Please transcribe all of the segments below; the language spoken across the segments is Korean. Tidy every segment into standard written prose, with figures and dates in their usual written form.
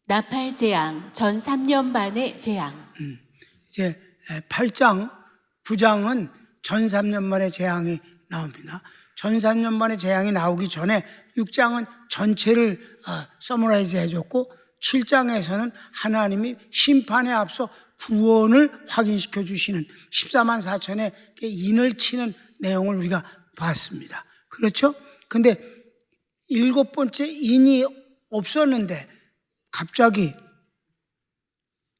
나팔 재앙, 전 3년 반의 재앙. 이제 8장, 9장은 전 3년 만에 재앙이 나옵니다. 전 3년 만에 재앙이 나오기 전에 6장은 전체를 서머라이즈 해줬고 7장에서는 하나님이 심판에 앞서 구원을 확인시켜 주시는 14만 4천의 인을 치는 내용을 우리가 봤습니다. 그렇죠? 근데 7번째 인이 없었는데 갑자기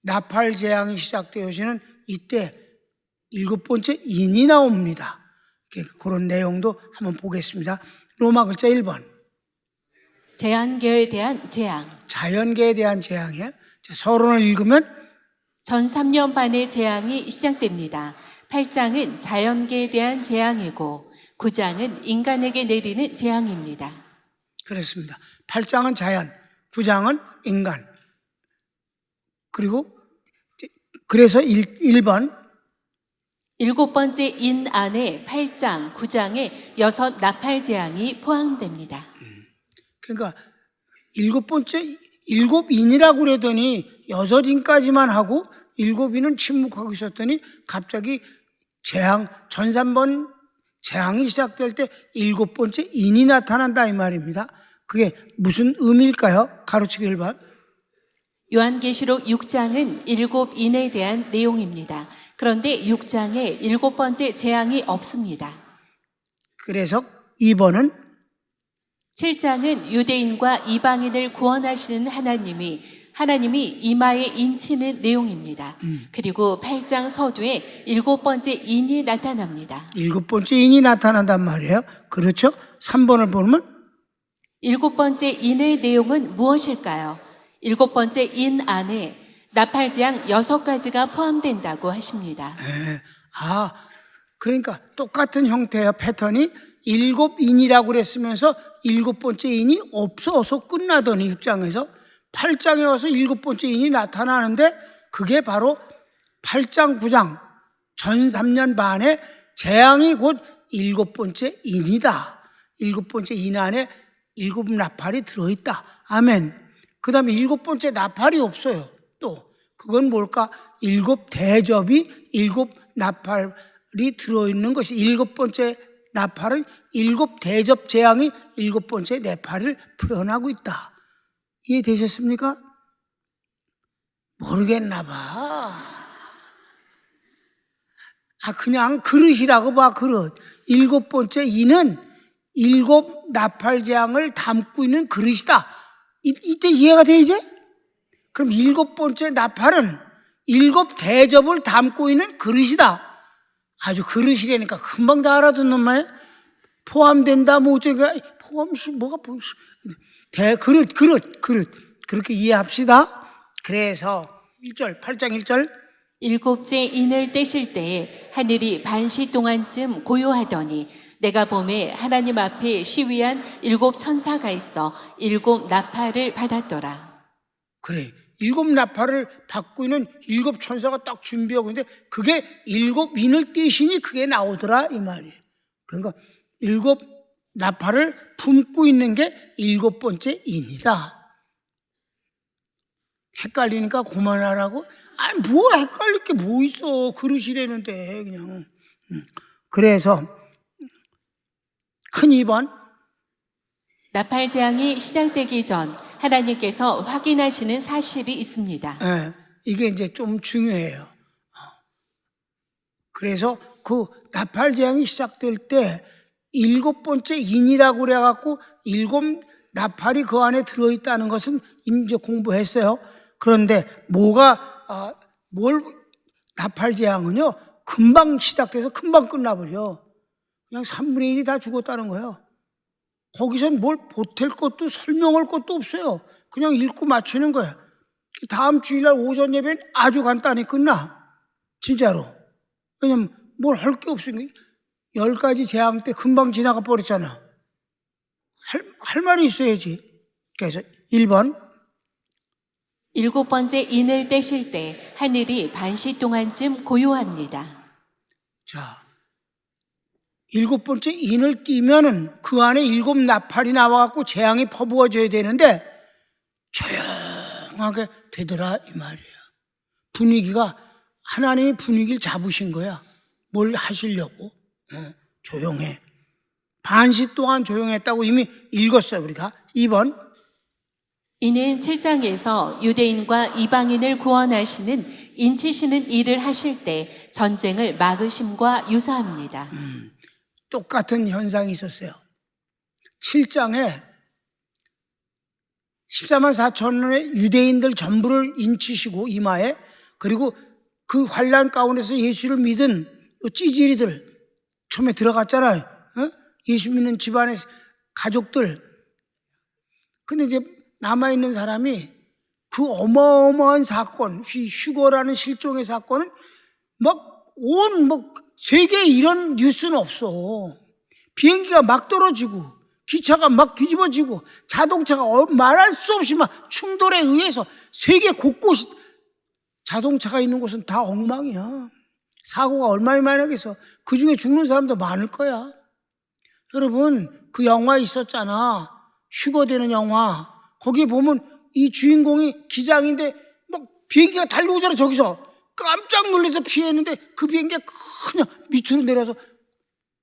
나팔 재앙이 시작되어지는 이때 7번째 인이 나옵니다. 그런 내용도 한번 보겠습니다. 로마 글자 1번. 자연계에 대한 재앙. 자연계에 대한 재앙이에요. 서론을 읽으면 전 3년 반의 재앙이 시작됩니다. 8장은 자연계에 대한 재앙이고 9장은 인간에게 내리는 재앙입니다. 그렇습니다. 8장은 자연, 9장은 인간. 그래서 1번 7번째 인 안에 8장, 9장에 6 나팔 재앙이 포함됩니다. 그러니까 7번째 7인이라고 그러더니 6인까지만 하고 7인은 침묵하고 있었더니 갑자기 재앙, 전 3번 재앙이 시작될 때 7번째 인이 나타난다 이 말입니다. 그게 무슨 의미일까요? 가로치기 1번. 요한계시록 6장은 7인에 대한 내용입니다. 그런데 6장에 7번째 재앙이 없습니다. 그래서 2번은 7장은 유대인과 이방인을 구원하시는 하나님이 이마에 인치는 내용입니다. 그리고 8장 서두에 7번째 인이 나타납니다. 7번째 인이 나타난단 말이에요. 그렇죠? 3번을 보면 7번째 인의 내용은 무엇일까요? 7번째 인 안에 나팔재앙 6가지가 포함된다고 하십니다. 그러니까 똑같은 형태의 패턴이 7인이라고 그랬으면서 7번째 인이 없어서 끝나더니 6장에서 8장에 와서 7번째 인이 나타나는데 그게 바로 8장, 9장 전 3년 반의 재앙이 곧 7번째 인이다. 7번째 인 안에 7 나팔이 들어있다. 아멘. 그 다음에 7번째 나팔이 없어요. 또 그건 뭘까? 7 대접이 7 나팔이 들어있는 것이 7번째 나팔은 7 대접 재앙이 7번째 나팔을 표현하고 있다. 이해되셨습니까? 모르겠나 봐. 그냥 그릇이라고 봐, 그릇. 7번째 이는 7 나팔 재앙을 담고 있는 그릇이다. 이때 이해가 돼, 이제? 그럼 7번째 나팔은 7 대접을 담고 있는 그릇이다. 아주 그릇이라니까 금방 다 알아듣는 말. 포함된다, 뭐, 뭐가 그릇. 그렇게 이해합시다. 그래서 1절, 8장 1절. 7째 인을 떼실 때에 하늘이 반시 동안쯤 고요하더니 내가 보매 하나님 앞에 시위한 7 천사가 있어 7 나팔을 받았더라. 그래, 7 나팔을 받고 있는 7 천사가 딱 준비하고 있는데 그게 7 인을 떼시니 그게 나오더라 이 말이에요. 그러니까 7 나팔을 품고 있는 게 7번째 인이다. 헷갈리니까 그만하라고? 뭐 헷갈릴 게 뭐 있어. 그릇이라는데 그냥. 그래서 큰 2번. 나팔 재앙이 시작되기 전 하나님께서 확인하시는 사실이 있습니다. 네, 이게 이제 좀 중요해요. 그래서 그 나팔 재앙이 시작될 때 7번째 인이라고 그래갖고 7 나팔이 그 안에 들어있다는 것은 이제 공부했어요. 그런데 나팔 재앙은요, 금방 시작돼서 금방 끝나버려. 그냥 3분의 1이 다 죽었다는 거예요. 거기선 뭘 보탤 것도 설명할 것도 없어요. 그냥 읽고 맞추는 거예요. 다음 주일날 오전 예배는 아주 간단히 끝나. 진짜로. 왜냐면 뭘 할 게 없으니까 10가지 재앙 때 금방 지나가 버렸잖아. 할 말이 있어야지. 그래서 1번. 7번째 인을 떼실 때 하늘이 반시 동안쯤 고요합니다. 자, 7번째 인을 띄면은 그 안에 7 나팔이 나와갖고 재앙이 퍼부어져야 되는데 조용하게 되더라 이 말이에요. 분위기가 하나님이 분위기를 잡으신 거야. 뭘 하시려고? 조용해. 반시 동안 조용했다고 이미 읽었어요 우리가. 2번. 이는 7장에서 유대인과 이방인을 구원하시는 인치시는 일을 하실 때 전쟁을 막으심과 유사합니다. 똑같은 현상이 있었어요. 7장에 14만 4천의 유대인들 전부를 인치시고 이마에, 그리고 그 환난 가운데서 예수를 믿은 찌질이들 처음에 들어갔잖아요. 예수 믿는 집안의 가족들. 근데 이제 남아있는 사람이 그 어마어마한 사건, 휴거라는 실종의 사건은 세계에 이런 뉴스는 없어. 비행기가 막 떨어지고, 기차가 막 뒤집어지고, 자동차가 말할 수 없이 막 충돌에 의해서 세계 곳곳이 자동차가 있는 곳은 다 엉망이야. 사고가 얼마나 많이 나겠어. 그 중에 죽는 사람도 많을 거야. 여러분, 그 영화 있었잖아. 휴거되는 영화. 거기에 보면 이 주인공이 기장인데 막 비행기가 달려오잖아. 저기서 깜짝 놀라서 피했는데 그 비행기가 그냥 밑으로 내려서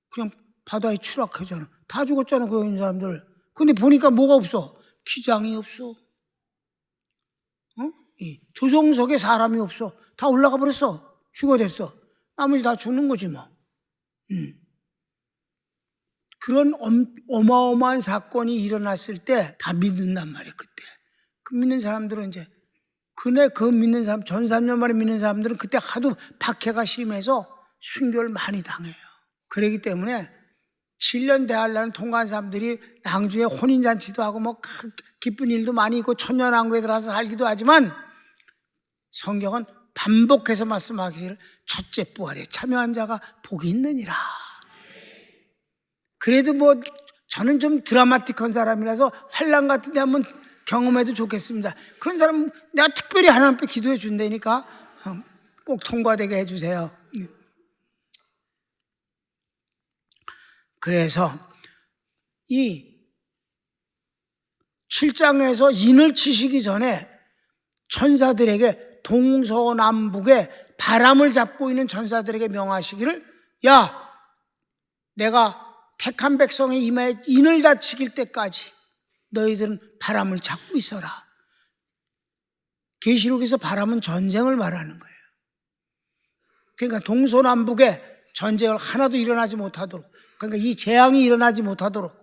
그냥 바다에 추락하잖아. 다 죽었잖아, 거기 있는 사람들. 근데 보니까 뭐가 없어? 기장이 없어. 이 조종석에 사람이 없어. 다 올라가 버렸어. 휴거됐어. 나머지 다 죽는 거지 뭐. 그런 어마어마한 사건이 일어났을 때 다 믿는단 말이에요. 그때 그 믿는 사람들은 이제 그 믿는 사람, 전 3년 만에 믿는 사람들은 그때 하도 박해가 심해서 순교를 많이 당해요. 그러기 때문에 7년 대환란을 통과한 사람들이 나중에 혼인잔치도 하고 뭐 기쁜 일도 많이 있고 천년왕국에 들어가서 살기도 하지만, 성경은 반복해서 말씀하기를 첫째 부활에 참여한 자가 복이 있느니라. 그래도 뭐 저는 좀 드라마틱한 사람이라서 환난 같은 데 한번 경험해도 좋겠습니다. 그런 사람 내가 특별히 하나님께 기도해 준다니까 꼭 통과되게 해주세요. 그래서 이 7장에서 인을 치시기 전에 천사들에게, 동서남북에 바람을 잡고 있는 천사들에게 명하시기를, 야, 내가 택한 백성의 이마에 인을 다치길 때까지 너희들은 바람을 잡고 있어라. 계시록에서 바람은 전쟁을 말하는 거예요. 그러니까 동서남북에 전쟁을 하나도 일어나지 못하도록, 그러니까 이 재앙이 일어나지 못하도록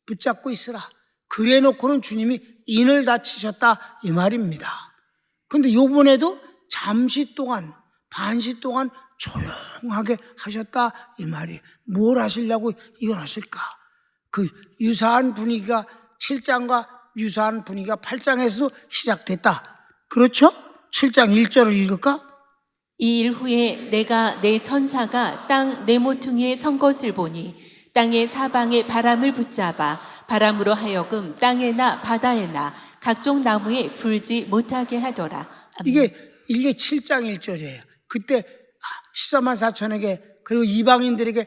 붙잡고 있으라. 그래 놓고는 주님이 인을 다치셨다 이 말입니다. 그런데 요번에도 잠시 동안, 반시 동안 조용하게 하셨다 이 말이에요. 뭘 하시려고 이걸 하실까? 그 유사한 분위기가 7장과 유사한 분위기가 8장에서도 시작됐다. 그렇죠? 7장 1절을 읽을까? 이 일 후에 내가 내 천사가 땅 네모퉁이에 선 것을 보니 땅의 사방에 바람을 붙잡아 바람으로 하여금 땅에나 바다에나 각종 나무에 불지 못하게 하더라. 아멘. 이게 7장 1절이에요. 그때 14만 4천에게 그리고 이방인들에게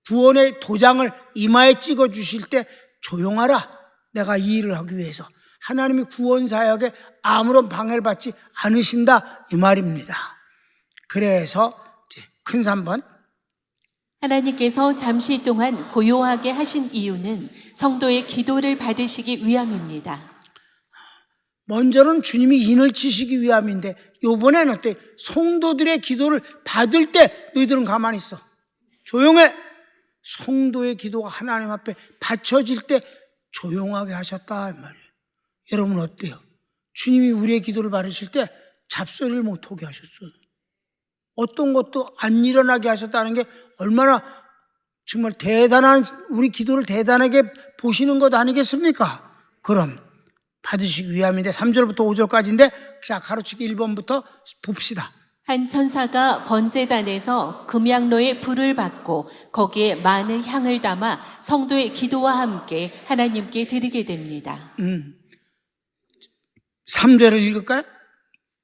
구원의 도장을 이마에 찍어 주실 때 조용하라. 내가 이 일을 하기 위해서 하나님이 구원 사역에 아무런 방해를 받지 않으신다 이 말입니다. 그래서 큰 3번, 하나님께서 잠시 동안 고요하게 하신 이유는 성도의 기도를 받으시기 위함입니다. 먼저는 주님이 인을 치시기 위함인데, 요번에는 어때? 성도들의 기도를 받을 때 너희들은 가만히 있어. 조용해. 성도의 기도가 하나님 앞에 바쳐질 때 조용하게 하셨다 이 말이에요. 여러분 어때요? 주님이 우리의 기도를 받으실 때 잡소리를 못하게 하셨어요. 어떤 것도 안 일어나게 하셨다는 게 얼마나 정말 대단한, 우리 기도를 대단하게 보시는 것 아니겠습니까? 그럼 받으시기 위함인데 3절부터 5절까지인데 자, 가로치기 1번부터 봅시다. 한 천사가 번제단에서 금양로에 불을 받고 거기에 많은 향을 담아 성도의 기도와 함께 하나님께 드리게 됩니다. 3절을 읽을까요?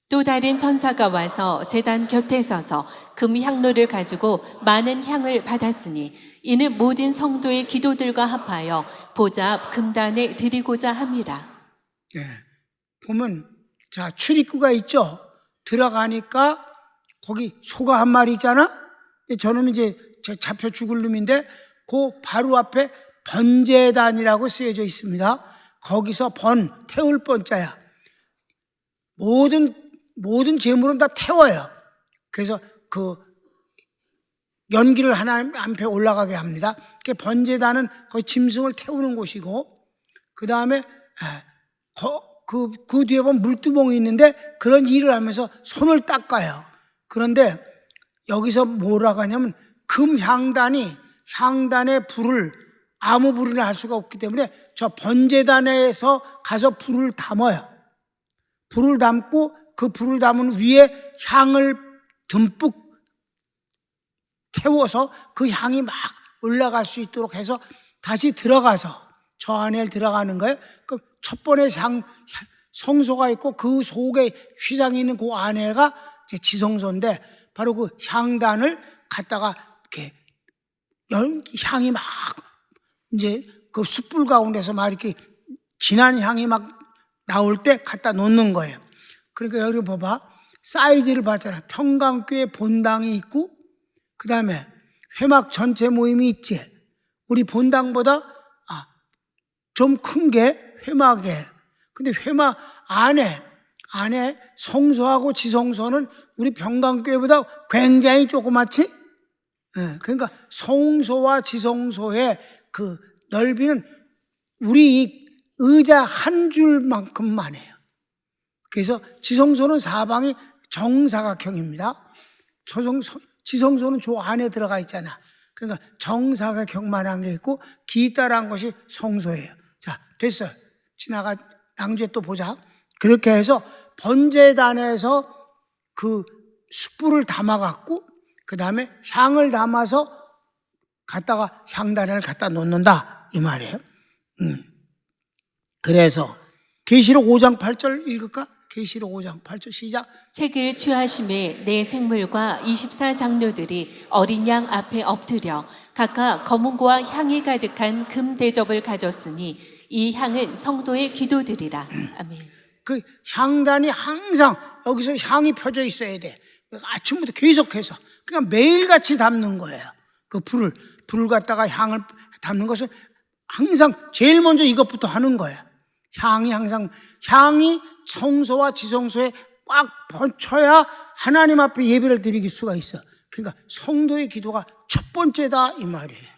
또 다른 천사가 와서 제단 곁에 서서 금향로를 가지고 많은 향을 받았으니 이는 모든 성도의 기도들과 합하여 보좌 앞 금단에 드리고자 함이라. 네. 보면 자, 출입구가 있죠. 들어가니까 거기 소가 한 마리 있잖아. 저놈 이제 잡혀 죽을 놈인데 그 바로 앞에 번제단이라고 쓰여져 있습니다. 거기서 태울 번자야. 모든 재물은 다 태워요. 그래서 그 연기를 하나님 앞에 올라가게 합니다. 그 번제단은 거기 짐승을 태우는 곳이고, 그 다음에 그 뒤에 보면 물두멍이 있는데 그런 일을 하면서 손을 닦아요. 그런데 여기서 뭐라고 하냐면 향단의 불을 아무 불이나 할 수가 없기 때문에 저 번제단에서 가서 불을 담아요. 불을 담고 그 불을 담은 위에 향을 듬뿍 태워서 그 향이 막 올라갈 수 있도록 해서 다시 들어가서 저 안에 들어가는 거예요. 그 첫 번에 성소가 있고 그 속에 휘장이 있는 그 안에가 이제 지성소인데, 바로 그 향단을 갖다가 이렇게 향이 막 이제 그 숯불 가운데서 막 이렇게 진한 향이 막 나올 때 갖다 놓는 거예요. 그러니까 여기 봐봐, 사이즈를 봤잖아. 평강교회 본당이 있고, 그 다음에 회막 전체 모임이 있지. 우리 본당보다 좀 큰 게 회막이에요. 근데 회막 안에 성소하고 지성소는 우리 평강교회보다 굉장히 조그맣지? 그러니까 성소와 지성소의 그 넓이는 우리 의자 한 줄만큼만 해요. 그래서 지성소는 사방이 정사각형입니다. 지성소는 저 안에 들어가 있잖아. 그러니까 정사각형만한 게 있고 기따란 것이 성소예요. 자, 됐어요. 낭주에 또 보자. 그렇게 해서 번제단에서 그 숯불을 담아갖고 그 다음에 향을 담아서 갖다가 향단을 갖다 놓는다 이 말이에요. 그래서 계시록 5장 8절 읽을까? 계시록 5장 8절 시작. 책을 취하심에 내 생물과 24장로들이 어린 양 앞에 엎드려 각각 검은고와 향이 가득한 금 대접을 가졌으니 이 향은 성도의 기도들이라. 아멘. 그 향단이 항상 여기서 향이 펴져 있어야 돼. 아침부터 계속해서 그냥 매일같이 담는 거예요. 그 불을 갖다가 향을 담는 것은 항상 제일 먼저 이것부터 하는 거예요. 향이 성소와 지성소에 꽉 번쳐야 하나님 앞에 예배를 드릴 수가 있어. 그러니까 성도의 기도가 첫 번째다 이 말이에요.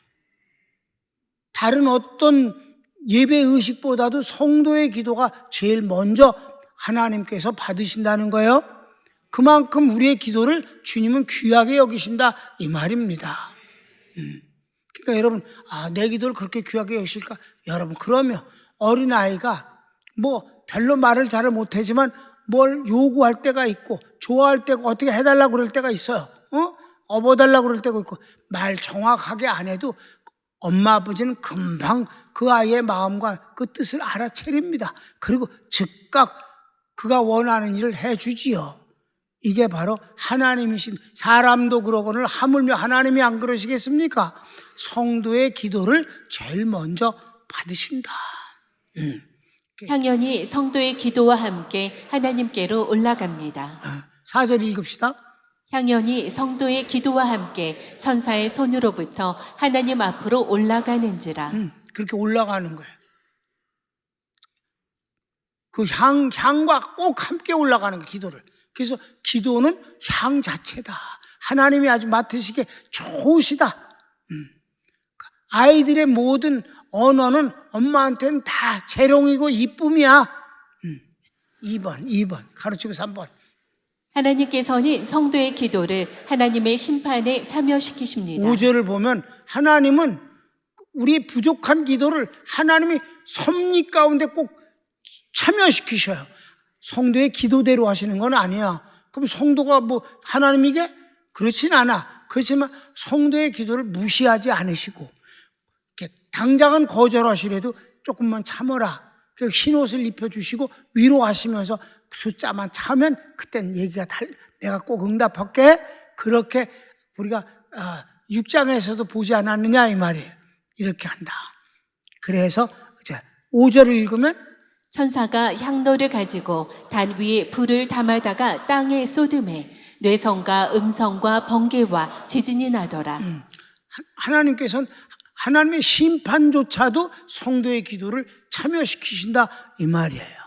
다른 어떤 예배 의식보다도 성도의 기도가 제일 먼저 하나님께서 받으신다는 거예요. 그만큼 우리의 기도를 주님은 귀하게 여기신다 이 말입니다. 그러니까 여러분, 내 기도를 그렇게 귀하게 여기실까? 여러분, 그러면 어린아이가 뭐 별로 말을 잘 못하지만 뭘 요구할 때가 있고 좋아할 때고 어떻게 해달라고 그럴 때가 있어요. 업어달라고 그럴 때가 있고 말 정확하게 안 해도 엄마 아버지는 금방 그 아이의 마음과 그 뜻을 알아차립니다. 그리고 즉각 그가 원하는 일을 해주지요. 이게 바로 하나님이신, 사람도 그러거늘 하물며 하나님이 안 그러시겠습니까? 성도의 기도를 제일 먼저 받으신다. 향연이 성도의 기도와 함께 하나님께로 올라갑니다. 4절 읽읍시다. 향연이 성도의 기도와 함께 천사의 손으로부터 하나님 앞으로 올라가는지라. 그렇게 올라가는 거예요. 그 향과 꼭 함께 올라가는 거예요, 기도를. 그래서 기도는 향 자체다. 하나님이 아주 맡으시기에 좋으시다. 아이들의 모든 언어는 엄마한테는 다 재롱이고 이쁨이야. 2번 가르치고 3번. 하나님께서는 성도의 기도를 하나님의 심판에 참여시키십니다. 5절을 보면 하나님은 우리의 부족한 기도를 하나님이 섭리 가운데 꼭 참여시키셔요. 성도의 기도대로 하시는 건 아니야. 그럼 성도가 뭐 하나님에게? 그렇진 않아. 그렇지만 성도의 기도를 무시하지 않으시고 당장은 거절하시래도 조금만 참아라. 흰 옷을 입혀주시고 위로하시면서 숫자만 차면 그땐 얘기가 내가 꼭 응답할게. 그렇게 우리가 6장에서도 보지 않았느냐 이 말이에요. 이렇게 한다. 그래서 5절을 읽으면 천사가 향로를 가지고 단 위에 불을 담아다가 땅에 쏟음에 뇌성과 음성과 번개와 지진이 나더라. 하나님께서는 하나님의 심판조차도 성도의 기도를 참여시키신다 이 말이에요.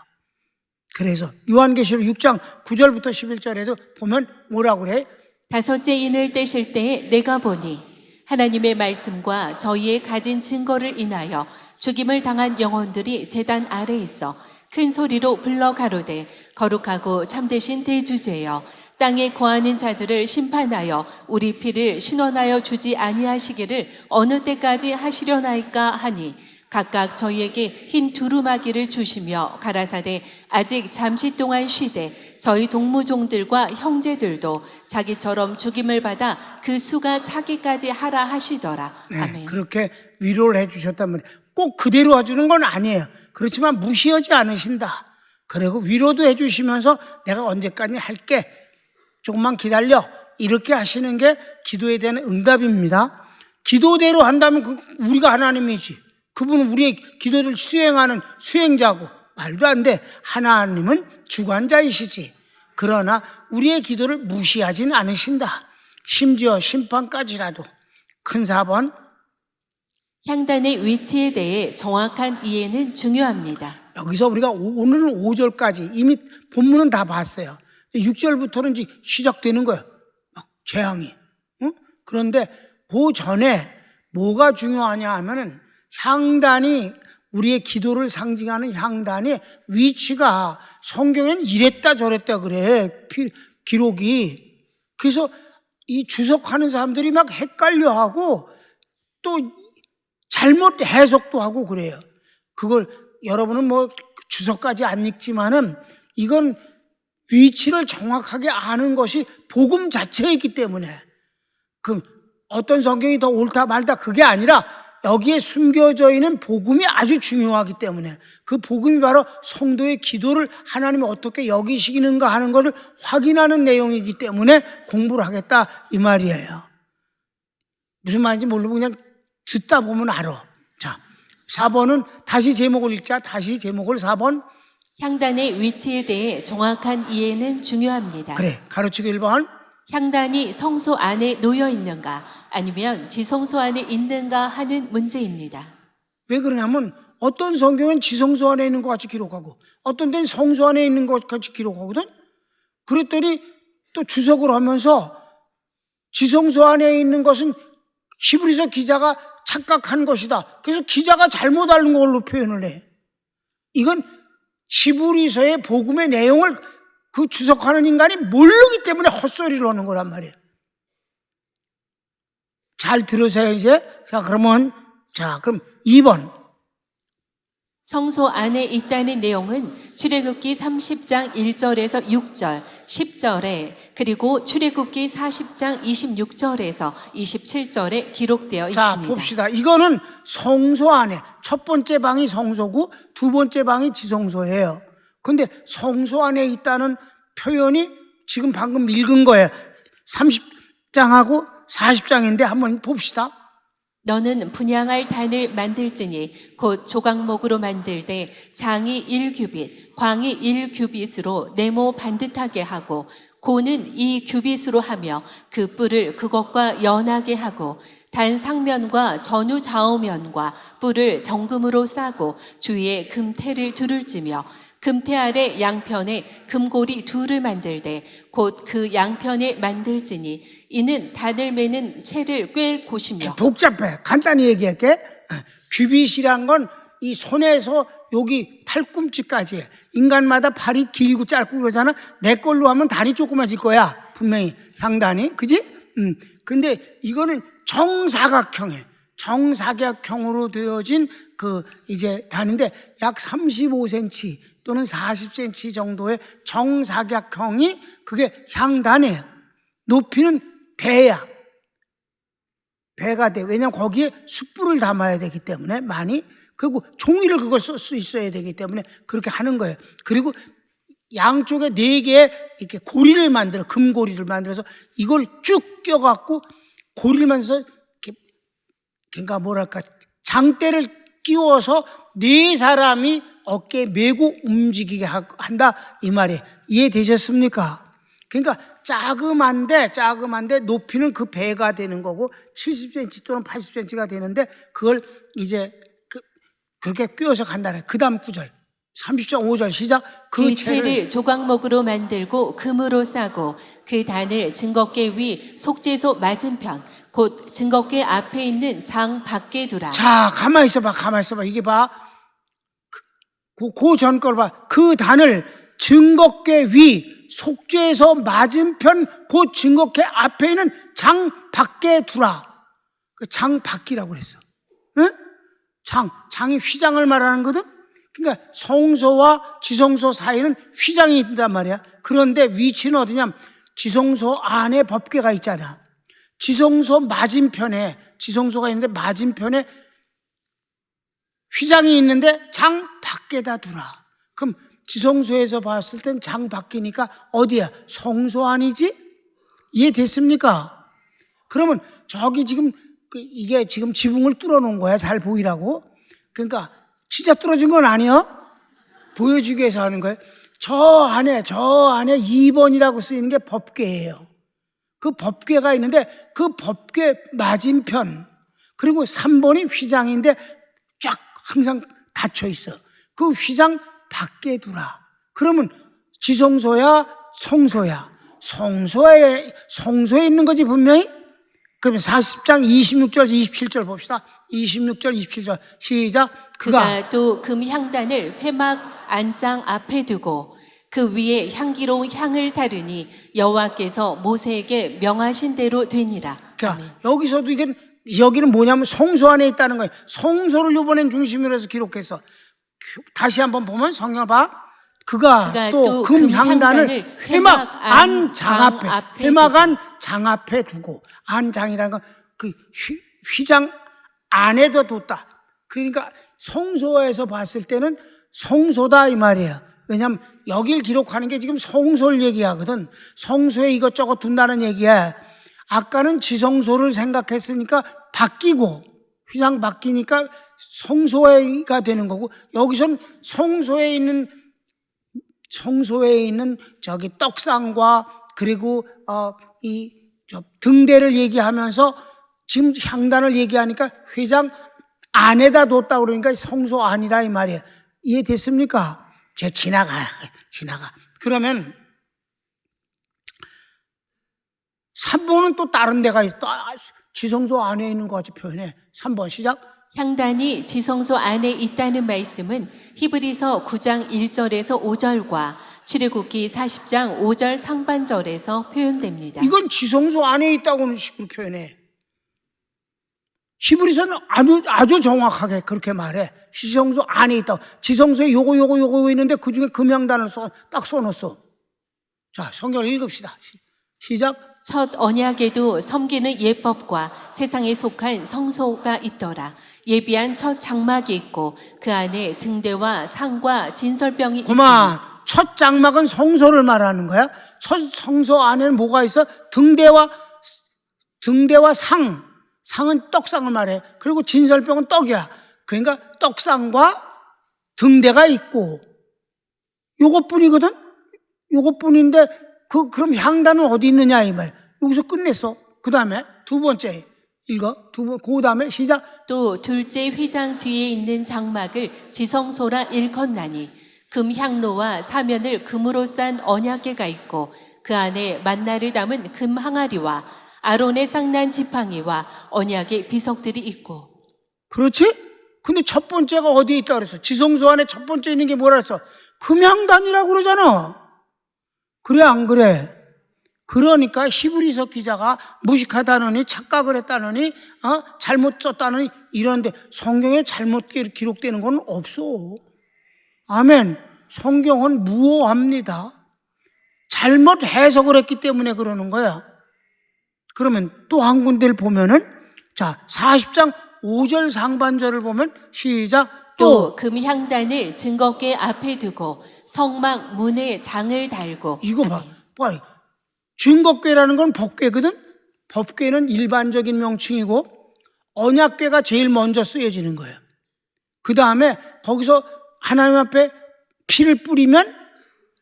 그래서 요한계시록 6장 9절부터 11절에도 보면 뭐라고 그래? 다섯째 인을 떼실 때에 내가 보니 하나님의 말씀과 저희의 가진 증거를 인하여 죽임을 당한 영혼들이 제단 아래 있어 큰 소리로 불러 가로되 거룩하고 참되신 대주제여 땅에 거하는 자들을 심판하여 우리 피를 신원하여 주지 아니하시기를 어느 때까지 하시려나이까 하니 각각 저희에게 흰 두루마기를 주시며 가라사대 아직 잠시 동안 쉬되 저희 동무종들과 형제들도 자기처럼 죽임을 받아 그 수가 차기까지 하라 하시더라. 네, 아멘. 그렇게 위로를 해주셨다면 꼭 그대로 해주는 건 아니에요. 그렇지만 무시하지 않으신다. 그리고 위로도 해주시면서 내가 언제까지 할게. 조금만 기다려. 이렇게 하시는 게 기도에 대한 응답입니다. 기도대로 한다면 우리가 하나님이지. 그분은 우리의 기도를 수행하는 수행자고 말도 안 돼. 하나님은 주관자이시지. 그러나 우리의 기도를 무시하진 않으신다. 심지어 심판까지라도. 큰 4번. 향단의 위치에 대해 정확한 이해는 중요합니다. 여기서 우리가 오늘은 5절까지 이미 본문은 다 봤어요. 6절부터는 이제 시작되는 거예요. 막 재앙이. 응? 그런데 그 전에 뭐가 중요하냐 하면은 향단이 우리의 기도를 상징하는 향단의 위치가 성경에는 이랬다 저랬다 그래. 기록이. 그래서 이 주석하는 사람들이 막 헷갈려하고 또 잘못 해석도 하고 그래요. 그걸 여러분은 뭐 주석까지 안 읽지만은 이건 위치를 정확하게 아는 것이 복음 자체이기 때문에 그 어떤 성경이 더 옳다 말다 그게 아니라 여기에 숨겨져 있는 복음이 아주 중요하기 때문에 그 복음이 바로 성도의 기도를 하나님이 어떻게 여기시는가 하는 것을 확인하는 내용이기 때문에 공부를 하겠다 이 말이에요. 무슨 말인지 모르고 그냥 듣다 보면 알아. 자, 4번은 다시 제목을 읽자. 다시 제목을 4번. 향단의 위치에 대해 정확한 이해는 중요합니다. 그래, 가로치기 1번. 향단이 성소 안에 놓여 있는가 아니면 지성소 안에 있는가 하는 문제입니다. 왜 그러냐면 어떤 성경은 지성소 안에 있는 것 같이 기록하고 어떤 데는 성소 안에 있는 것 같이 기록하거든. 그랬더니 또 주석을 하면서 지성소 안에 있는 것은 히브리서 기자가 착각한 것이다. 그래서 기자가 잘못 알은 걸로 표현을 해. 이건 히브리서의 복음의 내용을 그 주석하는 인간이 모르기 때문에 헛소리를 하는 거란 말이에요. 잘 들으세요 이제. 자 그럼 2번. 성소 안에 있다는 내용은 출애굽기 30장 1절에서 6절, 10절에 그리고 출애굽기 40장 26절에서 27절에 기록되어 자, 있습니다. 봅시다. 이거는 성소 안에 첫 번째 방이 성소고 두 번째 방이 지성소예요. 근데 성소 안에 있다는 표현이 지금 방금 읽은 거예요. 30장하고 40장인데 한번 봅시다. 너는 분향할 단을 만들지니 곧 조각목으로 만들되 장이 1규빗, 광이 1규빗으로 네모 반듯하게 하고 고는 2규빗으로 하며 그 뿔을 그것과 연하게 하고 단 상면과 전후 좌우면과 뿔을 정금으로 싸고 주위에 금태를 두를지며 금태 아래 양편에 금고리 둘을 만들되 곧 그 양편에 만들지니 이는 단을 매는 채를 꿰 곳이며. 복잡해. 간단히 얘기할게. 규빗이란 건 이 손에서 여기 팔꿈치까지 인간마다 팔이 길고 짧고 그러잖아. 내 걸로 하면 다리 조그마질 거야. 분명히 향단이. 그지? 근데 이거는 정사각형으로 되어진 그 이제 단인데 약 35cm 또는 40cm 정도의 정사각형이 그게 향단이에요. 높이는 배야. 배가 돼. 왜냐면 거기에 숯불을 담아야 되기 때문에 많이. 그리고 종이를 그걸 쓸 수 있어야 되기 때문에 그렇게 하는 거예요. 그리고 양쪽에 4개의 이렇게 고리를 만들어, 금고리를 만들어서 이걸 쭉 껴갖고 고리를 만들어서 그러니까 뭐랄까 장대를 끼워서 4사람이 어깨에 메고 움직이게 한다 이 말이에요. 이해되셨습니까? 그러니까 자그만데 높이는 그 배가 되는 거고 70cm 또는 80cm가 되는데 그걸 이제 그렇게 꿰어서 간다네. 그 다음 구절 30장 5절 시작. 그 채를 조각목으로 만들고 금으로 싸고 그 단을 증거궤 위 속죄소 맞은편 곧 증거궤 앞에 있는 장 밖에 두라. 자, 가만히 있어봐. 이게 봐. 그 전 걸 봐. 그 단을 증거궤 위 속죄소 맞은편 곧 증거궤 앞에 있는 장 밖에 두라. 그 장 밖이라고 그랬어. 응? 장이 휘장을 말하는 거든. 그러니까 성소와 지성소 사이는 휘장이 있단 말이야. 그런데 위치는 어디냐면 지성소 안에 법궤가 있잖아. 지성소 맞은편에 지성소가 있는데 맞은편에 휘장이 있는데 장 밖에다 두라. 그럼 지성소에서 봤을 땐 장 밖이니까 어디야? 성소 안이지? 이해됐습니까? 그러면 저기 지금 이게 지금 지붕을 뚫어 놓은 거야. 잘 보이라고. 그러니까 진짜 뚫어진 건 아니야. 보여주기 위해서 하는 거예요. 저 안에 2번이라고 쓰이는 게 법궤예요. 그 법궤가 있는데 그 법궤 맞은편 그리고 3번이 휘장인데 쫙 항상 닫혀 있어. 그 휘장 밖에 두라. 그러면 지성소야 성소야. 성소에 있는 거지 분명히. 그러면 40장 26절 27절 봅시다. 26절 27절 시작. 그가 또 금향단을 회막 안장 앞에 두고 그 위에 향기로운 향을 사르니 여호와께서 모세에게 명하신 대로 되니라. 그러니까 여기서도 여기는 뭐냐면 성소 안에 있다는 거예요. 성소를 이번엔 중심으로 해서 기록해서 다시 한번 보면 성경을 봐. 그가 또 금향단을 회막 안 장 앞에 두고 안장이라는 건 그 휘장 안에도 뒀다. 그러니까 성소에서 봤을 때는 성소다 이 말이에요. 왜냐하면 여길 기록하는 게 지금 성소를 얘기하거든. 성소에 이것저것 둔다는 얘기야. 아까는 지성소를 생각했으니까 바뀌고 휘장 바뀌니까 성소가 되는 거고 여기선 성소에 있는 저기 떡상과 그리고 이 등대를 얘기하면서 지금 향단을 얘기하니까 휘장 안에다 뒀다 그러니까 성소 안이라 이 말이에요. 이해됐습니까? 지나가. 그러면 3번은 또 다른 데가 있어. 지성소 안에 있는 것 같이 표현해. 3번 시작. 향단이 지성소 안에 있다는 말씀은 히브리서 9장 1절에서 5절과 출애굽기 40장 5절 상반절에서 표현됩니다. 이건 지성소 안에 있다고는 식으로 표현해. 히브리서는 아주 정확하게 그렇게 말해. 지성소 안에 있다고. 지성소에 요거 있는데 그 중에 금향단을 딱 써놓았어. 자, 성경을 읽읍시다. 시작. 첫 언약에도 섬기는 예법과 세상에 속한 성소가 있더라. 예비한 첫 장막이 있고 그 안에 등대와 상과 진설병이 있으니. 그만. 첫 장막은 성소를 말하는 거야. 첫 성소 안에는 뭐가 있어? 등대와 상은 떡상을 말해. 그리고 진설병은 떡이야. 그러니까 떡상과 등대가 있고 요것뿐이거든. 요것뿐인데 그럼 향단은 어디 있느냐 이 말. 여기서 끝냈어. 그 다음에 두 번째 읽어. 그 다음에 시작. 또 둘째 휘장 뒤에 있는 장막을 지성소라 일컫나니 금향로와 사면을 금으로 싼 언약궤가 있고 그 안에 만나를 담은 금 항아리와 아론의 쌍난 지팡이와 언약의 비석들이 있고. 그렇지? 근데 첫 번째가 어디에 있다 그랬어? 지성소 안에 첫 번째 있는 게 뭐라 그랬어? 금향단이라고 그러잖아. 그래 안 그래? 그러니까 히브리서 기자가 무식하다느니 착각을 했다느니 잘못 썼다느니 이런데 성경에 잘못 기록되는 건 없어. 아멘. 성경은 무오합니다. 잘못 해석을 했기 때문에 그러는 거야. 그러면 또 한 군데를 보면은 자 40장 5절 상반절을 보면 시작. 또 금향단을 증거궤 앞에 두고 성막 문에 장을 달고. 이거 봐. 증거궤라는 건 법궤거든. 법궤는 일반적인 명칭이고 언약궤가 제일 먼저 쓰여지는 거예요. 그 다음에 거기서 하나님 앞에 피를 뿌리면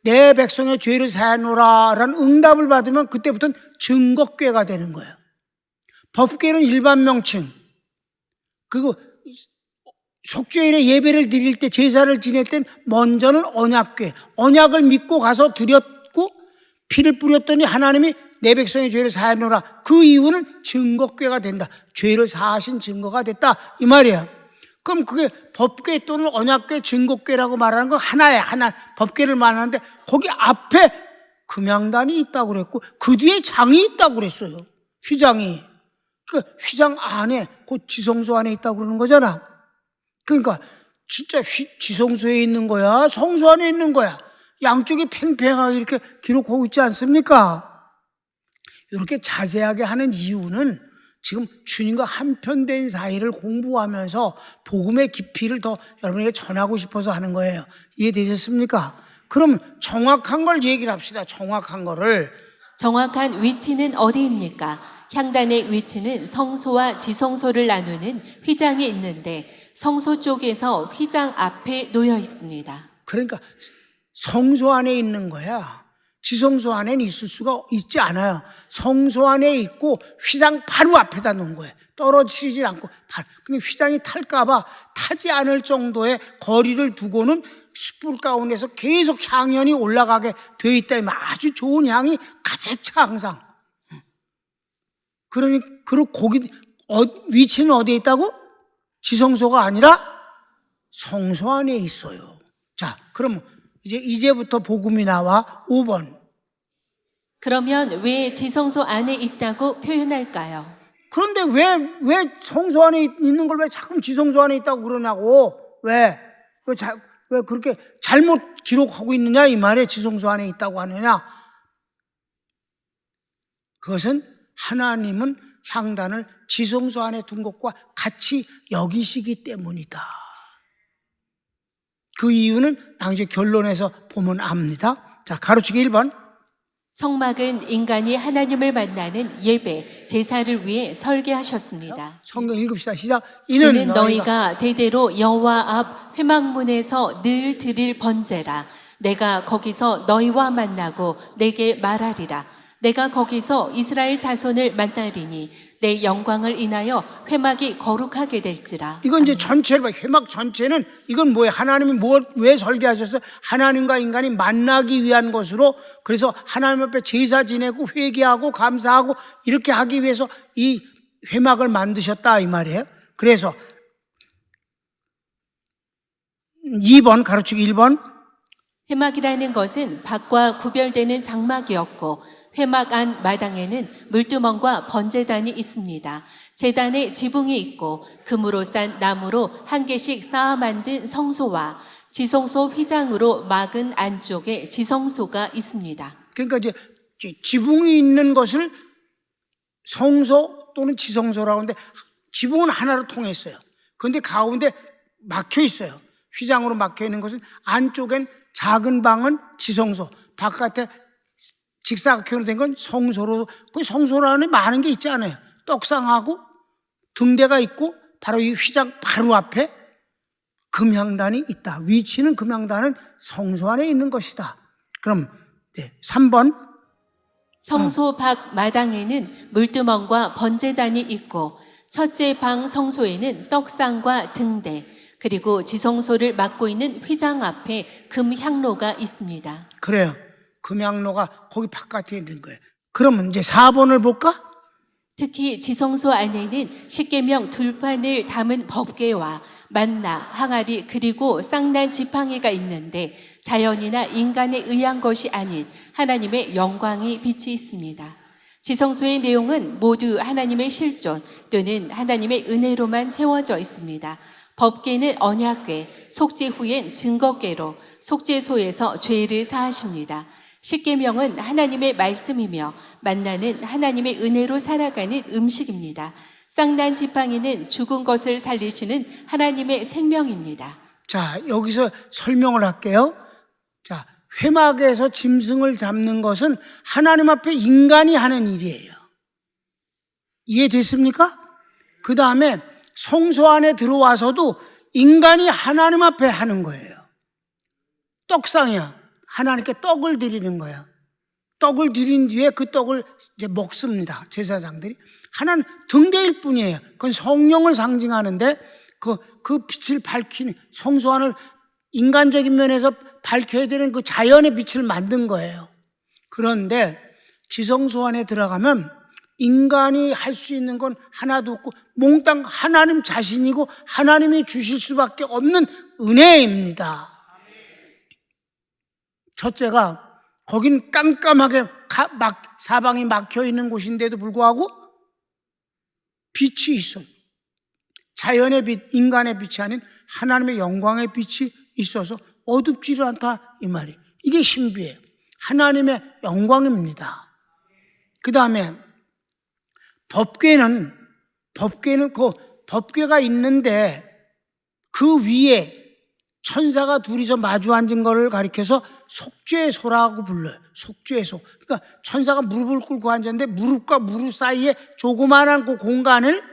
내 백성의 죄를 사하노라라는 응답을 받으면 그때부터는 증거궤가 되는 거예요. 법궤는 일반 명칭, 그리고 속죄일에 예배를 드릴 때, 제사를 지낼 땐 먼저는 언약궤, 언약을 믿고 가서 드렸고 피를 뿌렸더니 하나님이 내 백성의 죄를 사하노라. 그 이유는 증거궤가 된다. 죄를 사하신 증거가 됐다 이 말이야. 그럼 그게 법궤 또는 언약궤, 증거궤라고 말하는 건 하나야. 하나, 법궤를 말하는데 거기 앞에 금양단이 있다고 그랬고 그 뒤에 장이 있다고 그랬어요. 휘장이. 그 휘장 안에, 곧 지성소 안에 있다고 그러는 거잖아. 그러니까 진짜 지성소에 있는 거야, 성소 안에 있는 거야. 양쪽이 팽팽하게 이렇게 기록하고 있지 않습니까? 이렇게 자세하게 하는 이유는 지금 주님과 한편된 사이를 공부하면서 복음의 깊이를 더 여러분에게 전하고 싶어서 하는 거예요. 이해되셨습니까? 그럼 정확한 걸 얘기를 합시다. 정확한 거를. 정확한 위치는 어디입니까? 향단의 위치는 성소와 지성소를 나누는 휘장이 있는데 성소 쪽에서 휘장 앞에 놓여 있습니다. 그러니까 성소 안에 있는 거야. 지성소 안에는 있을 수가 있지 않아요. 성소 안에 있고 휘장 바로 앞에다 놓은 거예요. 떨어지지 않고. 근데 휘장이 탈까봐 타지 않을 정도의 거리를 두고는 숯불 가운데서 계속 향연이 올라가게 되어 있다. 아주 좋은 향이 가득 차 항상. 그리고 거기 위치는 어디에 있다고? 지성소가 아니라 성소 안에 있어요. 자, 그럼 이제부터 복음이 나와. 5번. 그러면 왜 지성소 안에 있다고 표현할까요? 그런데 왜 성소 안에 있는 걸 왜 자꾸 지성소 안에 있다고 그러냐고. 왜 그렇게 잘못 기록하고 있느냐 이 말에 지성소 안에 있다고 하느냐. 그것은 하나님은 향단을 지성소 안에 둔 것과 같이 여기시기 때문이다. 그 이유는 나중에 결론에서 보면 압니다. 자, 가로치기 1번. 성막은 인간이 하나님을 만나는 예배, 제사를 위해 설계하셨습니다. 성경 읽읍시다. 시작. 이는 너희가 대대로 여호와 앞 회막문에서 늘 드릴 번제라. 내가 거기서 너희와 만나고 내게 말하리라. 내가 거기서 이스라엘 자손을 만나리니 내 영광을 인하여 회막이 거룩하게 될지라. 이건 이제 전체를 봐. 회막 전체는 이건 뭐예요? 하나님이 왜 설계하셨어요? 하나님과 인간이 만나기 위한 것으로, 그래서 하나님 앞에 제사 지내고 회개하고 감사하고 이렇게 하기 위해서 이 회막을 만드셨다 이 말이에요. 그래서 2번 가로치기 1번. 회막이라는 것은 밖과 구별되는 장막이었고 회막 안 마당에는 물두멍과 번제단이 있습니다. 제단에 지붕이 있고 금으로 싼 나무로 한 개씩 쌓아 만든 성소와 지성소 휘장으로 막은 안쪽에 지성소가 있습니다. 그러니까 이제 지붕이 있는 것을 성소 또는 지성소라고 하는데 지붕은 하나로 통했어요. 그런데 가운데 막혀 있어요. 휘장으로 막혀 있는 것은 안쪽엔 작은 방은 지성소, 바깥에 직사각형으로 된 건 성소로. 그 성소로 안에 많은 게 있지 않아요? 떡상하고 등대가 있고 바로 이 휘장 바로 앞에 금향단이 있다. 위치는 금향단은 성소 안에 있는 것이다. 그럼 3번. 성소 밖 마당에는 물두멍과 번제단이 있고 첫째 방 성소에는 떡상과 등대 그리고 지성소를 막고 있는 휘장 앞에 금향로가 있습니다. 그래요. 금향로가 거기 바깥에 있는 거예요. 그러면 이제 4번을 볼까? 특히 지성소 안에는 십계명 둘판을 담은 법궤와 만나, 항아리 그리고 쌍난 지팡이가 있는데 자연이나 인간에 의한 것이 아닌 하나님의 영광이 빛이 있습니다. 지성소의 내용은 모두 하나님의 실존 또는 하나님의 은혜로만 채워져 있습니다. 법궤는 언약궤, 속죄 후엔 증거궤로 속죄소에서 죄를 사하십니다. 십계명은 하나님의 말씀이며 만나는 하나님의 은혜로 살아가는 음식입니다. 쌍난 지팡이는 죽은 것을 살리시는 하나님의 생명입니다. 자, 여기서 설명을 할게요. 자, 회막에서 짐승을 잡는 것은 하나님 앞에 인간이 하는 일이에요. 이해됐습니까? 그 다음에 성소 안에 들어와서도 인간이 하나님 앞에 하는 거예요. 떡상이야. 하나님께 떡을 드리는 거야. 떡을 드린 뒤에 그 떡을 이제 먹습니다. 제사장들이. 하나는 등대일 뿐이에요. 그건 성령을 상징하는데 그 빛을 밝히는 성소안을 인간적인 면에서 밝혀야 되는 그 자연의 빛을 만든 거예요. 그런데 지성소 안에 들어가면 인간이 할 수 있는 건 하나도 없고 몽땅 하나님 자신이고 하나님이 주실 수밖에 없는 은혜입니다. 첫째가 거긴 깜깜하게 사방이 막혀 있는 곳인데도 불구하고 빛이 있어요. 자연의 빛, 인간의 빛이 아닌 하나님의 영광의 빛이 있어서 어둡지를 않다 이 말이에요. 이게 신비예요. 하나님의 영광입니다. 그 다음에 법궤는 그 법궤가 있는데 그 위에 천사가 둘이서 마주 앉은 것을 가리켜서 속죄소라고 불러요. 속죄소. 그러니까 천사가 무릎을 꿇고 앉았는데 무릎과 무릎 사이에 조그마한 그 공간을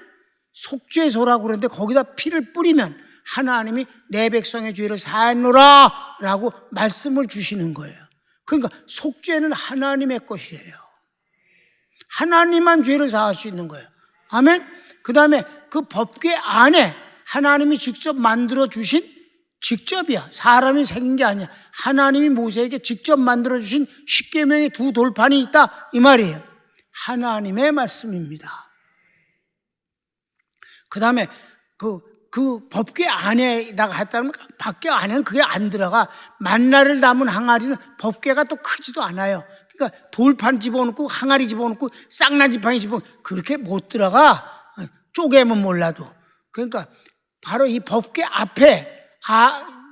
속죄소라고 그러는데 거기다 피를 뿌리면 하나님이 내 백성의 죄를 사하노라 라고 말씀을 주시는 거예요. 그러니까 속죄는 하나님의 것이에요. 하나님만 죄를 사할 수 있는 거예요. 아멘. 그 다음에 그 법궤 안에 하나님이 직접 만들어 주신, 직접이야, 사람이 생긴 게 아니야, 하나님이 모세에게 직접 만들어 주신 십계명의 두 돌판이 있다 이 말이에요. 하나님의 말씀입니다. 그 다음에 그 법궤 안에다가 했다면 밖에 안에는 그게 안 들어가. 만나를 담은 항아리는 법궤가 또 크지도 않아요. 그러니까 돌판 집어넣고 항아리 집어넣고 쌍난 지팡이 집어넣고 그렇게 못 들어가. 쪼개면 몰라도. 그러니까 바로 이 법궤 앞에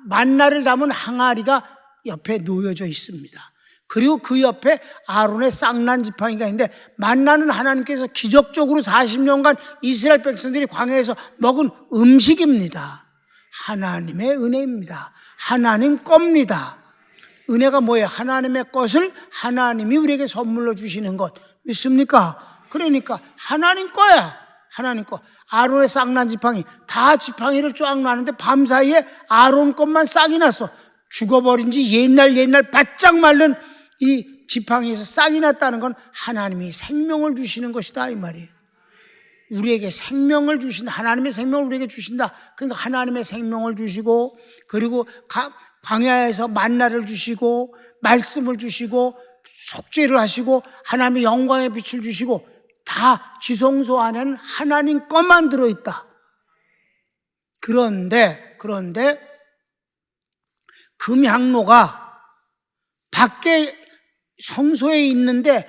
만나를 담은 항아리가 옆에 놓여져 있습니다. 그리고 그 옆에 아론의 쌍난 지팡이가 있는데, 만나는 하나님께서 기적적으로 40년간 이스라엘 백성들이 광야에서 먹은 음식입니다. 하나님의 은혜입니다. 하나님 겁니다. 은혜가 뭐예요? 하나님의 것을 하나님이 우리에게 선물로 주시는 것. 믿습니까? 그러니까 하나님 거야. 하나님 거. 아론의 쌍난 지팡이, 다 지팡이를 쫙 놨는데 밤사이에 아론 것만 싹이 났어. 죽어버린 지 옛날 바짝 마른 이 지팡이에서 싹이 났다는 건 하나님이 생명을 주시는 것이다 이 말이에요. 우리에게 생명을 주신다. 하나님의 생명을 우리에게 주신다. 그러니까 하나님의 생명을 주시고, 그리고 광야에서 만나를 주시고 말씀을 주시고 속죄를 하시고 하나님의 영광의 빛을 주시고, 다 지성소 안에는 하나님 것만 들어있다. 그런데 금향로가 밖에 성소에 있는데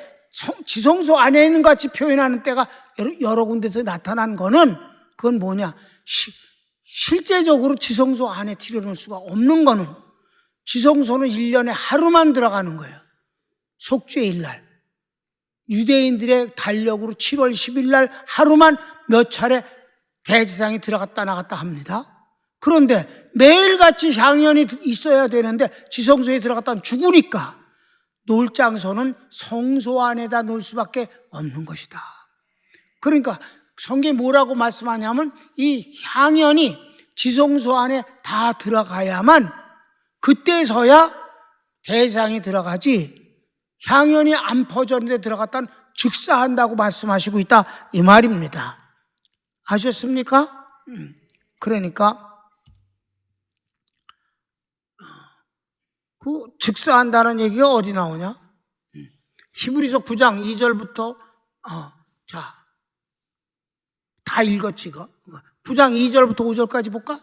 지성소 안에 있는 것 같이 표현하는 때가 여러 군데서 나타난 거는, 그건 뭐냐, 실제적으로 지성소 안에 들여놓을 수가 없는 거는, 지성소는 1년에 하루만 들어가는 거예요. 속죄일 날. 유대인들의 달력으로 7월 10일 날 하루만 몇 차례 대제사장이 들어갔다 나갔다 합니다. 그런데 매일같이 향연이 있어야 되는데 지성소에 들어갔다는 죽으니까 놀 장소는 성소 안에다 놓을 수밖에 없는 것이다. 그러니까 성경이 뭐라고 말씀하냐면, 이 향연이 지성소 안에 다 들어가야만 그때서야 대상이 들어가지, 향연이 안 퍼졌는데 들어갔다는 즉사한다고 말씀하시고 있다 이 말입니다. 아셨습니까? 그러니까 그 즉사한다는 얘기가 어디 나오냐? 히브리서 9장 2절부터 다 읽었지. 9장 2절부터 5절까지 볼까?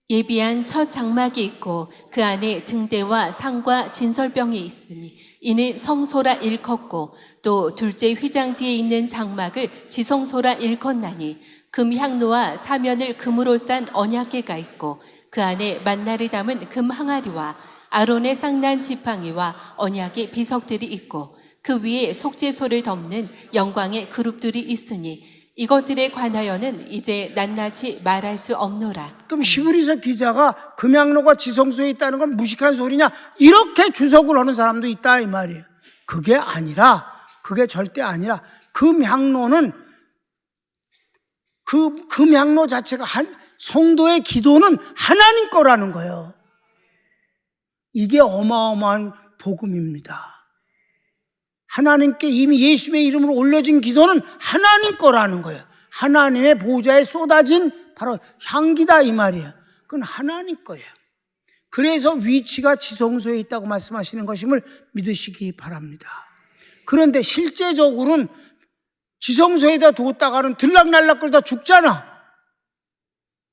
예비한 첫 장막이 있고 그 안에 등대와 상과 진설병이 있으니 이는 성소라 일컫고, 또 둘째 휘장 뒤에 있는 장막을 지성소라 일컫나니 금향로와 사면을 금으로 싼 언약궤가 있고 그 안에 만나를 담은 금 항아리와 아론의 쌍난 지팡이와 언약의 비석들이 있고 그 위에 속죄소를 덮는 영광의 그룹들이 있으니 이것들에 관하여는 이제 낱낱이 말할 수 없노라. 그럼 히브리서 기자가 금향로가 지성소에 있다는 건 무식한 소리냐, 이렇게 주석을 하는 사람도 있다 이 말이에요. 그게 절대 아니라 금향로는, 그 금향로 자체가 성도의 기도는 하나님 거라는 거예요. 이게 어마어마한 복음입니다. 하나님께 이미 예수의 이름으로 올려진 기도는 하나님 거라는 거예요. 하나님의 보좌에 쏟아진 바로 향기다 이 말이에요. 그건 하나님 거예요. 그래서 위치가 지성소에 있다고 말씀하시는 것임을 믿으시기 바랍니다. 그런데 실제적으로는 지성소에다 뒀다가는 들락날락 끌다 죽잖아.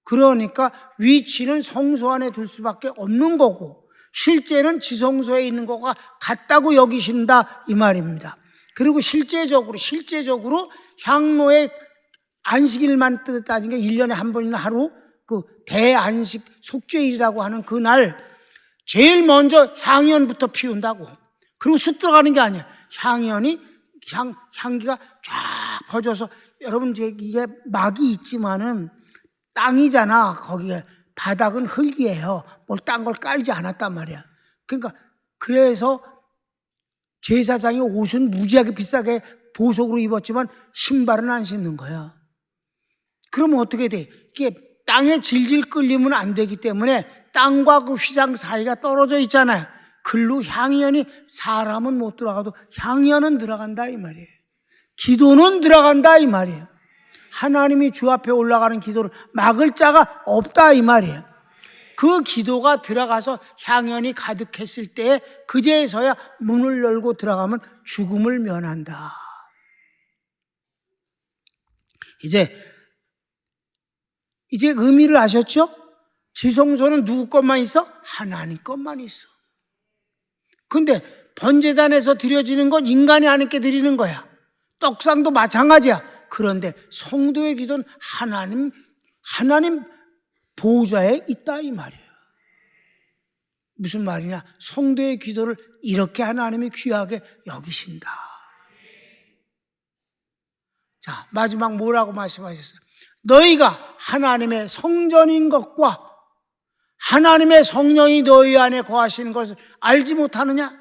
그러니까 위치는 성소 안에 둘 수밖에 없는 거고 실제는 지성소에 있는 거가 같다고 여기신다 이 말입니다. 그리고 실제적으로 향로의 안식일만 따지니까 1년에 한 번이나 하루 그 대안식 속죄일이라고 하는 그날 제일 먼저 향연부터 피운다고. 그리고 쑥 들어가는 게 아니야. 향기가 쫙 퍼져서 여러분 이게 막이 있지만은 땅이잖아. 거기에 바닥은 흙이에요. 뭘 딴 걸 깔지 않았단 말이야. 그러니까 그래서 제사장이 옷은 무지하게 비싸게 보석으로 입었지만 신발은 안 신는 거야. 그러면 어떻게 돼? 이게 땅에 질질 끌리면 안 되기 때문에 땅과 그 휘장 사이가 떨어져 있잖아요. 글로 향연이 사람은 못 들어가도 향연은 들어간다 이 말이에요. 기도는 들어간다 이 말이에요. 하나님이 주 앞에 올라가는 기도를 막을 자가 없다 이 말이에요. 그 기도가 들어가서 향연이 가득했을 때 그제서야 문을 열고 들어가면 죽음을 면한다. 이제 의미를 아셨죠? 지성소는 누구 것만 있어? 하나님 것만 있어. 근데 번제단에서 드려지는 건 인간이 하나님께 드리는 거야. 떡상도 마찬가지야. 그런데 성도의 기도는 하나님 보좌에 있다 이 말이에요. 무슨 말이냐? 성도의 기도를 이렇게 하나님이 귀하게 여기신다. 자, 마지막 뭐라고 말씀하셨어요? 너희가 하나님의 성전인 것과 하나님의 성령이 너희 안에 거하시는 것을 알지 못하느냐?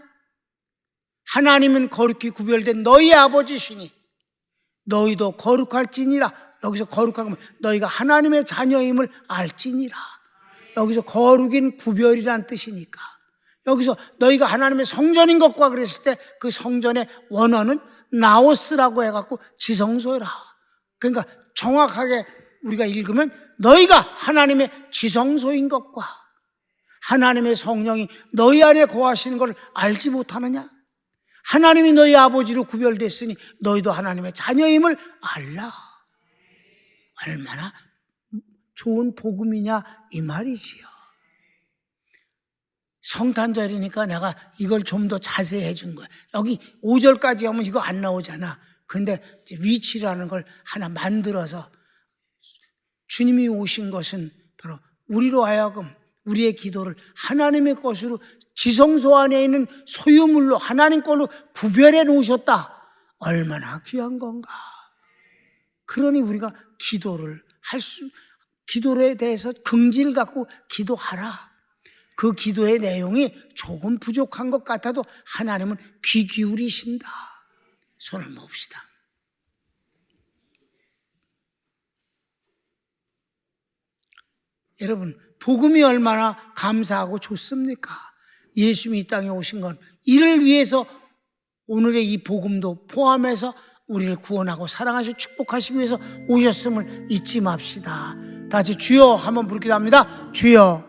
하나님은 거룩히 구별된 너희 아버지시니 너희도 거룩할지니라. 여기서 거룩한 건 너희가 하나님의 자녀임을 알지니라. 여기서 거룩인 구별이란 뜻이니까. 여기서 너희가 하나님의 성전인 것과 그랬을 때 그 성전의 원어는 나오스라고 해갖고 지성소라. 그러니까 정확하게 우리가 읽으면 너희가 하나님의 지성소인 것과 하나님의 성령이 너희 안에 거하시는 것을 알지 못하느냐? 하나님이 너희 아버지로 구별됐으니 너희도 하나님의 자녀임을 알라. 얼마나 좋은 복음이냐 이 말이지요. 성탄절이니까 내가 이걸 좀 더 자세히 해준 거야. 여기 5절까지 하면 이거 안 나오잖아. 근데 위치라는 걸 하나 만들어서 주님이 오신 것은 바로 우리로 하여금 우리의 기도를 하나님의 것으로 지성소 안에 있는 소유물로 하나님 걸로 구별해 놓으셨다. 얼마나 귀한 건가. 그러니 우리가 기도에 대해서 긍지를 갖고 기도하라. 그 기도의 내용이 조금 부족한 것 같아도 하나님은 귀 기울이신다. 손을 모읍시다. 여러분, 복음이 얼마나 감사하고 좋습니까? 예수님이 이 땅에 오신 건 이를 위해서 오늘의 이 복음도 포함해서 우리를 구원하고 사랑하시고 축복하시기 위해서 오셨음을 잊지 맙시다. 다시 주여 한번 부르기도 합니다. 주여.